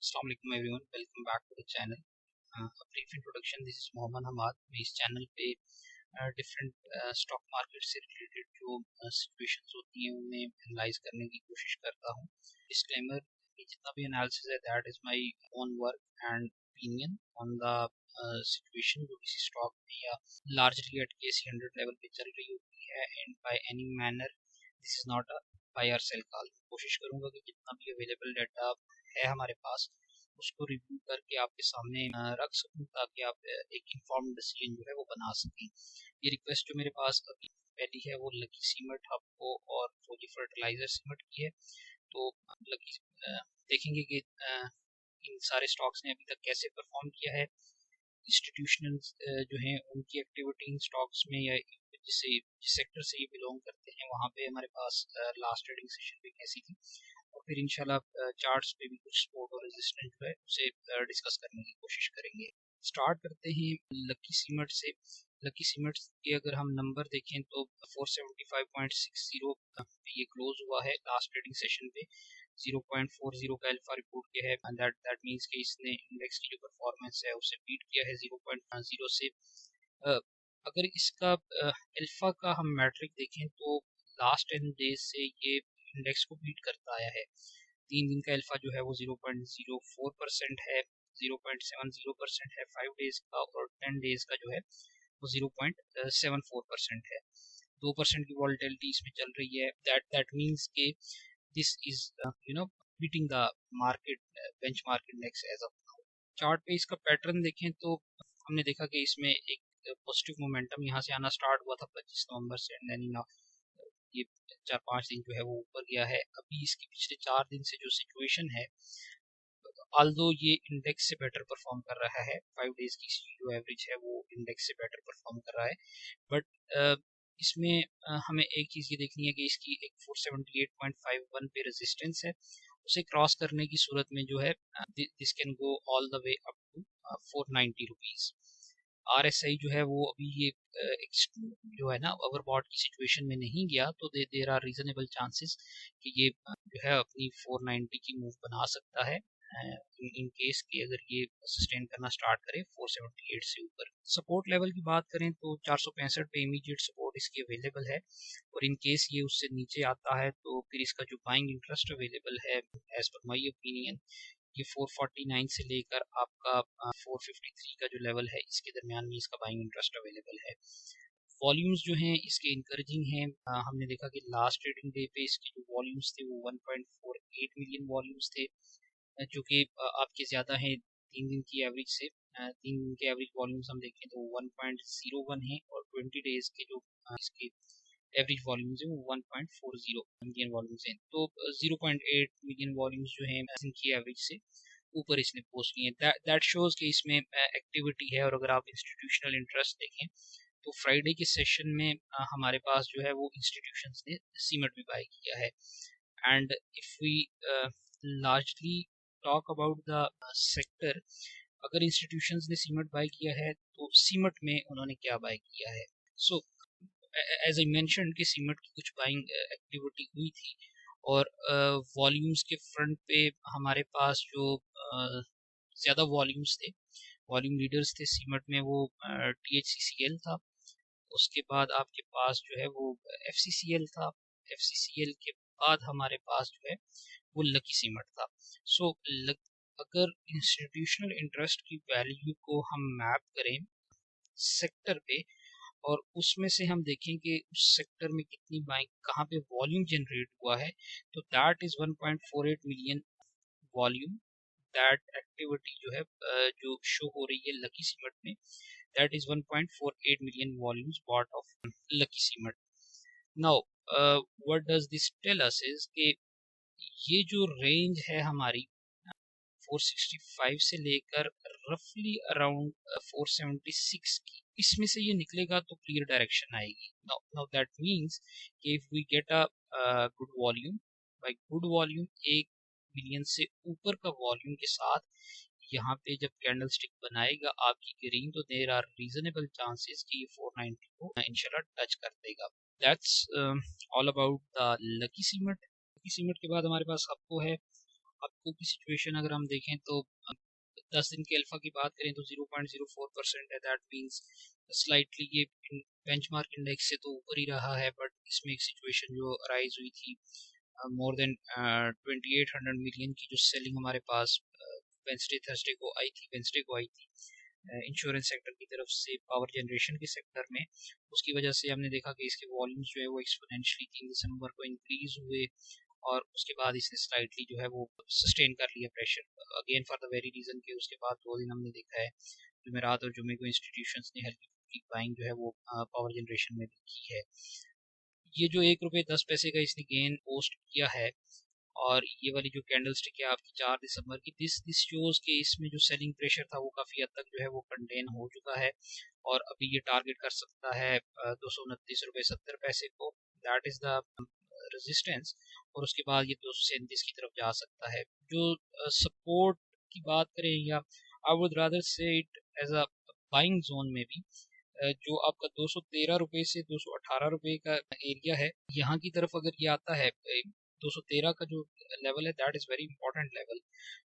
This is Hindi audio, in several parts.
Assalamu alaikum everyone, welcome back to the channel. A brief introduction, this is Mohammad Hammad. मैं इस चैनल पे डिफरेंट स्टॉक मार्केट से रिलेटेड जो सिचुएशंस होती हैं उन्हें एनालाइज करने की कोशिश करता हूँ। डिस्क्लेमर कि जितना भी एनालिसिस है that is my own work and opinion on the situation जो किसी स्टॉक में या लार्जली एट के 100 लेवल पे चल रही होती है and by any manner this is not a buy और सेल कॉल। कोशिश करूँगा कि जितना भी अवेलेबल डाटा है हमारे पास उसको रिव्यू करके आपके सामने रख सकूं ताकि आप एक इन्फॉर्म्ड डिसीजन जो है वो बना सकें। ये रिक्वेस्ट जो मेरे पास अभी पहली है वो लकी सीमेंट हबको और फौजी फर्टिलाइजर सीमेंट की है। तो लकी देखेंगे कि इन सारे स्टॉक्स ने अभी तक कैसे परफॉर्म किया है। इंस्टीट्यूशनल जो हैं उनकी एक्टिविटी इन स्टॉक्स में या जिस सेक्टर से ये बिलोंग करते हैं वहाँ पे हमारे पास लास्ट ट्रेडिंग सेशन भी कैसी थी, और फिर इंशाल्लाह चार्ट्स पे भी कुछ सपोर्ट और रेजिस्टेंस जो है उसे डिस्कस करने की कोशिश करेंगे। स्टार्ट करते हैं लकी सीमेंट से। लकी सीमेंट के अगर हम नंबर देखें तो 475.60 पे ये क्लोज हुआ है लास्ट ट्रेडिंग सेशन पे। 0.40 का अल्फा रिपोर्ट किया है एंड दैट मींस कि इसने इंडेक्स की जो परफॉर्मेंस है उसे बीट किया है 0.0 से। अगर इसका अल्फा का हम मैट्रिक देखें तो लास्ट 10 डेज से ये इंडेक्स को बीट करता आया है। 3 दिन का अल्फा जो है वो 0.04% है, 0.70% है 5 डेज का, और 10 डेज का जो है वो 0.74% है। 2% की वॉलेटिलिटी इसमें चल रही है। दैट मींस के this is beating the market benchmark index as of now. Chart पे इसका पैटर्न देखें तो हमने देखा कि इसमें एक पॉजिटिव मोमेंटम यहाँ से आना स्टार्ट हुआ था 25 नवंबर से, एंड देन ये 4-5 दिन जो है वो ऊपर गया है। अभी इसके पिछले 4 दिन से जो सिचुएशन है, ऑल्दो ये इंडेक्स से बेटर परफॉर्म कर रहा है, 5 डेज की जो एवरेज है वो इंडेक्स से बेटर परफॉर्म कर रहा है, बट इसमें हमें एक चीज़ ये देखनी है कि इसकी एक 478.51 पे रेजिस्टेंस है। उसे क्रॉस करने की सूरत में जो है this can go all the way up to 490 rupees. RSI जो है वो अभी ये जो है ना ओवरबॉट की सिचुएशन में नहीं गया, तो देर आर रीजनेबल चांसेस कि ये जो है अपनी 490 की मूव बना सकता है इन केस कि अगर ये सस्टेन करना स्टार्ट करे 478 से ऊपर। सपोर्ट लेवल की बात करें तो 465 पे इमीडिएट सपोर्ट इसकी अवेलेबल है, और इन केस ये उससे नीचे आता है तो फिर इसका जो बाइंग इंटरेस्ट अवेलेबल है एज पर माई ओपिनियन ये 449 से लेकर आपका 453 का जो लेवल है इसके दरमियान में इसका बाइंग इंटरेस्ट अवेलेबल है। वॉल्यूम्स जो हैं इसके इंकरेजिंग हैं। हमने देखा कि लास्ट ट्रेडिंग डे पे इसके जो वॉल्यूम्स थे वो 1.48 मिलियन वॉल्यूम्स थे, जो कि आपके ज़्यादा हैं 3 दिन की एवरेज से। 3 दिन के एवरेज वॉल्यूम्स हम देखें तो 1.01 है, और 20 डेज के जो इसके एवरेज वॉल्यूम्स है वो 1.40 मिलियन वॉल्यूम्स हैं। तो 0.8 मिलियन वॉल्यूम्स जो हैं इनकी एवरेज से ऊपर इसने पोस्ट किए हैं। दैट शोज कि इसमें एक्टिविटी है। और अगर आप इंस्टीट्यूशनल इंटरेस्ट देखें तो फ्राइडे के सेशन में हमारे पास जो है वो इंस्टीट्यूशंस ने सीमेंट भी बाय किया है। And if we largely talk about the sector, अगर इंस्टीट्यूशंस ने सीमेंट बाय किया है तो सीमेंट में उन्होंने क्या बाय किया है। सो एज आई मेंशन कि सीमेंट की कुछ बाइंग एक्टिविटी हुई थी, और वॉल्यूम्स के फ्रंट पे हमारे पास जो ज़्यादा वॉल्यूम्स थे, वॉल्यूम लीडर्स थे सीमेंट में, वो THCCL था। उसके बाद आपके पास जो है वो FCCL था। FCCL के बाद हमारे पास जो है वो लकी सीमेंट था। सो अगर इंस्टीट्यूशनल इंटरेस्ट की वैल्यू को हम मैप करें सेक्टर पे, और उसमें से हम देखें कि उस सेक्टर में कितनी बाइंग कहाँ पे वॉल्यूम जनरेट हुआ है, तो that is 1.48 million volume. That activity जो है जो शो हो रही है लकी सीमेंट में, that is 1.48 million volumes bought of Lucky Cement. Now what does this tell us is कि ये जो रेंज है हमारी 465 से लेकर रफली अराउंड 476 की, इसमें से ये निकलेगा तो क्लियर डायरेक्शन आएगी। नाउ दैट मींस कि if we get a good volume, by good volume 1 million से ऊपर का वॉल्यूम के साथ यहाँ पे जब कैंडल स्टिक बनाएगा आपकी ग्रीन, तो देर आर रीजनेबल चांसेस कि ये 490 को इंशाल्लाह टच कर देगा। That's all about the lucky cement. Lucky cement के बाद हमारे पास हबको है। आपको की सिचुएशन अगर हम देखें तो 10 दिन के अल्फा की बात करें तो 0.04% है। दैट मीन्स स्लाइटली ये बेंचमार्क इंडेक्स से तो ऊपर ही रहा है, बट इसमें एक सिचुएशन जो राइज हुई थी, मोर देन 2800 मिलियन की जो सेलिंग हमारे पास वेंसडे को आई थी इंश्योरेंस सेक्टर की तरफ से पावर जनरेशन के सेक्टर में। उसकी वजह से हमने देखा कि इसके वॉल्यूम्स जो है वो एक्सपोनेंशियली 3 दिसंबर को इंक्रीज हुए, और उसके बाद इसने स्लाइटली जो है वो सस्टेन कर लिया pressure again for the very reason के उसके बाद 2 दिन हमने देखा है जुमेरात और जुमे को इंस्टीट्यूशंस ने हल्की फुल्की बाइंग जो है वो पावर जनरेशन में भी की है। ये जो 1 रुपये 10 पैसे का इसने गेन पोस्ट किया है, और ये वाली जो कैंडल स्टिक है आपकी 4 दिसंबर की, दिस शोज के इसमें जो सेलिंग प्रेशर था वो काफ़ी हद तक जो है वो कंटेन हो चुका है, और अभी ये टारगेट कर सकता है 229 रुपये 70 पैसे को। दैट इज़ द रेजिस्टेंस, और उसके बाद ये 237 की तरफ जा सकता है। जो सपोर्ट की बात करें, या I would rather say it as a buying zone में भी, जो आपका 213 रुपये से 218 रुपये का एरिया है, यहाँ की तरफ अगर ये आता है 213 का जो लेवल है, that is very important level.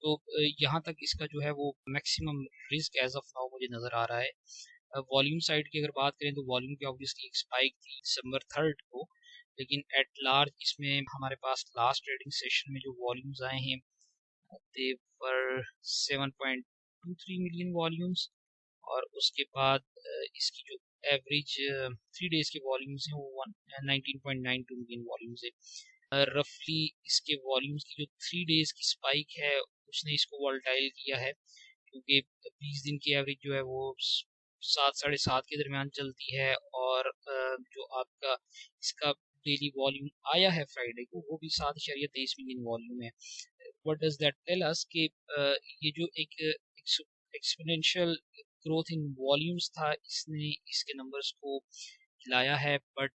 तो यहाँ तक इसका जो है वो maximum risk as of now मुझे नज़र आ रहा है। वॉल्यूम साइड की अगर बात करें तो वॉल्यूम की ऑब्वियसली एक स्पाइक थी December 3 को, लेकिन एट लार्ज इसमें हमारे पास लास्ट ट्रेडिंग सेशन में जो वॉल्यूम्स आए हैं दे वर 7.23 मिलियन वॉल्यूम्स, और उसके बाद इसकी जो एवरेज 3 डेज के वॉल्यूम्स हैं वो 19.92 मिलियन वॉल्यूम्स है। रफली इसके वॉल्यूम्स की जो 3 डेज की स्पाइक है उसने इसको वॉल्टाइल किया है, क्योंकि 20 दिन की एवरेज जो है वो 7 साढ़े 7 के दरमियान चलती है, और जो आपका इसका डेली वॉल्यूम आया है फ्राइडे को वो भी 7.23 मिलियन वॉल्यूम है। What does that tell us कि ये जो एक एक्सपोनेंशियल ग्रोथ इन वॉल्यूम्स था इसने इसके नंबर्स को हिलाया है, but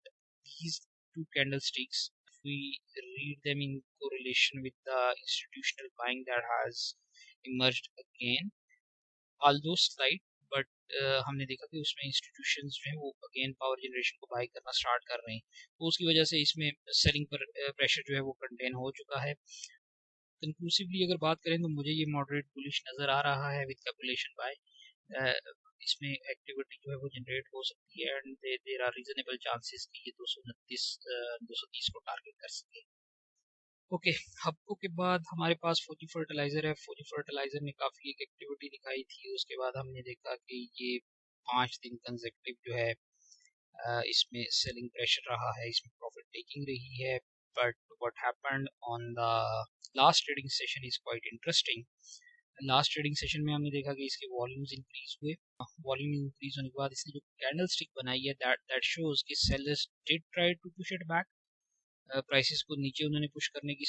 these two candlesticks, if we read them in correlation with the institutional buying that has emerged again, although slight, but हमने देखा कि उसमें इंस्टीट्यूशंस जो हैं वो अगेन पावर जनरेशन को बाई करना स्टार्ट कर रहे हैं, तो उसकी वजह से इसमें सेलिंग पर प्रेशर जो है वो कंटेन हो चुका है। कंक्लूसिवली अगर बात करें तो मुझे ये मॉडरेट बुलिश नज़र आ रहा है विद कैलकुलेशन बाय। इसमें एक्टिविटी जो है वो जनरेट हो सकती है, and there are reasonable chances कि ये 230 को टारगेट कर सके। ओके, हफ्तों के बाद हमारे पास फौजी फर्टिलाइज़र है। फौजी फर्टिलाइज़र ने काफ़ी एक एक्टिविटी दिखाई थी, उसके बाद हमने देखा कि ये 5 दिन कंसेक्टिव जो है इसमें सेलिंग प्रेशर रहा है, इसमें प्रॉफिट टेकिंग रही है, but what happened on the last trading session is quite interesting. Last trading session में हमने देखा कि इसके वॉल्यूम्स इंक्रीज हुए। वॉल्यूम इंक्रीज होने के बाद इसने जो कैंडल स्टिक बनाई है दैट शोज कि sellers did try to push it back, prices को नीचे उन्होंने पुश करने की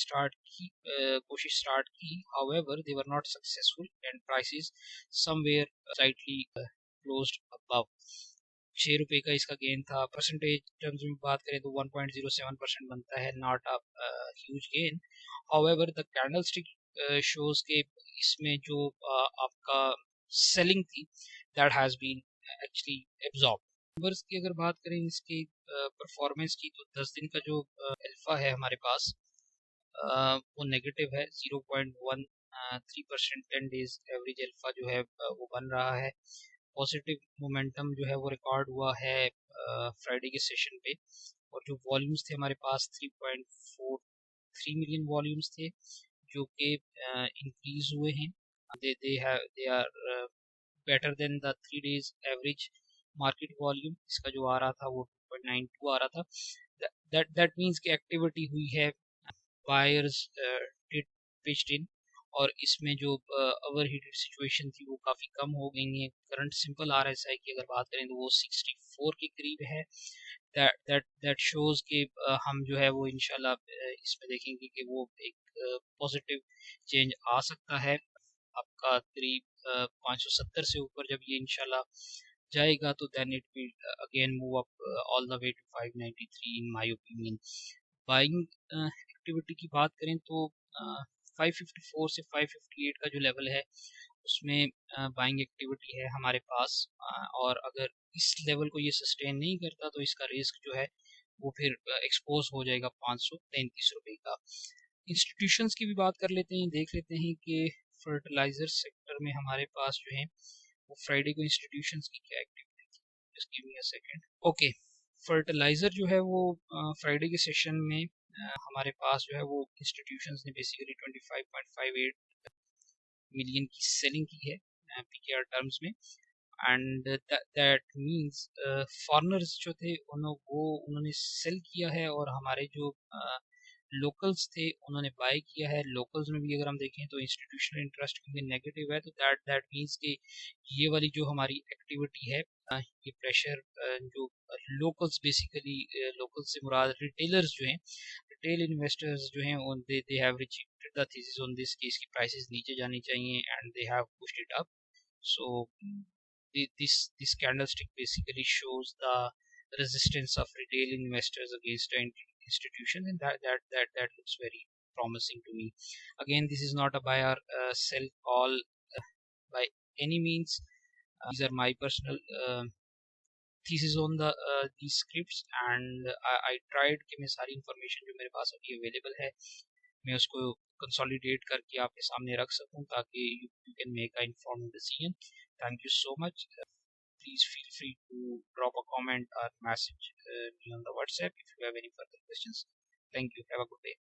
कोशिश स्टार्ट की, however they were not successful and prices somewhere slightly closed above. 6 रुपये का इसका गेन था। परसेंटेज टर्म्स में बात करें तो 1.07% बनता है, not a huge gain. However the candle stick shows के इसमें जो आपका सेलिंग थी that has been actually absorb. Numbers की अगर बात करें इसकी परफॉर्मेंस की, तो 10 दिन का जो अल्फा है हमारे पास वो नेगेटिव है 0.13%। 10 डेज एवरेज अल्फा जो है वो बन रहा है। पॉजिटिव मोमेंटम जो है वो रिकॉर्ड हुआ है फ्राइडे के सेशन पे, और जो वॉल्यूम्स थे हमारे पास 3.43 मिलियन वॉल्यूम्स थे जो कि इंक्रीज हुए हैं। They are better than the 3 days average market volume. इसका जो आ रहा था वो 2.92 आ रहा था। दैट मीन्स कि एक्टिविटी हुई है, बायर्स डिड पिच्ड इन, और इसमें जो ओवर हीटेड सिचुएशन थी वो काफ़ी कम हो गई है। करंट सिंपल RSI की अगर बात करें तो वो 64 के करीब है। दैट शोज कि हम जो है वो इंशाल्लाह इसमें देखेंगे कि वो एक पॉजिटिव चेंज आ सकता है। आपका करीब 570 से ऊपर जब ये इंशाल्लाह जाएगा तो then it will again move up all the way to 593 in my opinion. Buying activity की बात करें तो 554 से 558 का जो लेवल है उसमें बाइंग एक्टिविटी है हमारे पास, और अगर इस लेवल को ये सस्टेन नहीं करता तो इसका रिस्क जो है वो फिर एक्सपोज हो जाएगा 533 रुपये का। इंस्टीट्यूशंस की भी बात कर लेते हैं, देख लेते हैं कि फर्टिलाइजर सेक्टर में हमारे पास जो है वो फ्राइडे को इंस्टीट्यूशंस की क्या एक्टिविटी थी। Just give me a second. Okay, fertilizer जो है वो फ्राइडे के सेशन में हमारे पास जो है वो इंस्टीट्यूशंस ने बेसिकली 25.58 मिलियन की सेलिंग की है पीकेआर टर्म्स में। एंड दैट मींस फॉरेनर्स जो थे उन्होंने सेल किया है, और हमारे जो लोकल्स थे उन्होंने बाय किया है। लोकल्स में भी अगर हम देखें तो इंस्टीट्यूशनल इंटरेस्ट क्योंकि नेगेटिव है, तो दैट मींस कि ये वाली जो हमारी एक्टिविटी है, ये प्रेशर जो लोकल्स बेसिकली, लोकल से मुराद रिटेलर्स जो हैं, रिटेल इन्वेस्टर्स जो हैं they have rejected the thesis on this कि इसकी प्राइसेस नीचे जानी चाहिए, and they have pushed it up. So this candlestick basically shows the resistance of retail investors against the institution, and that looks very promising to me. Again, this is not a buy or sell call by any means. These are my personal thesis on these scripts, and I tried कि मैं सारी information जो मेरे पास अभी available है मैं उसको कंसोलिडेट करके आपके सामने रख सकूं ताकि you can make a informed decision. Thank you so much. Please feel free to drop a comment or message me on the WhatsApp if you have any further questions. Thank you. Have a good day.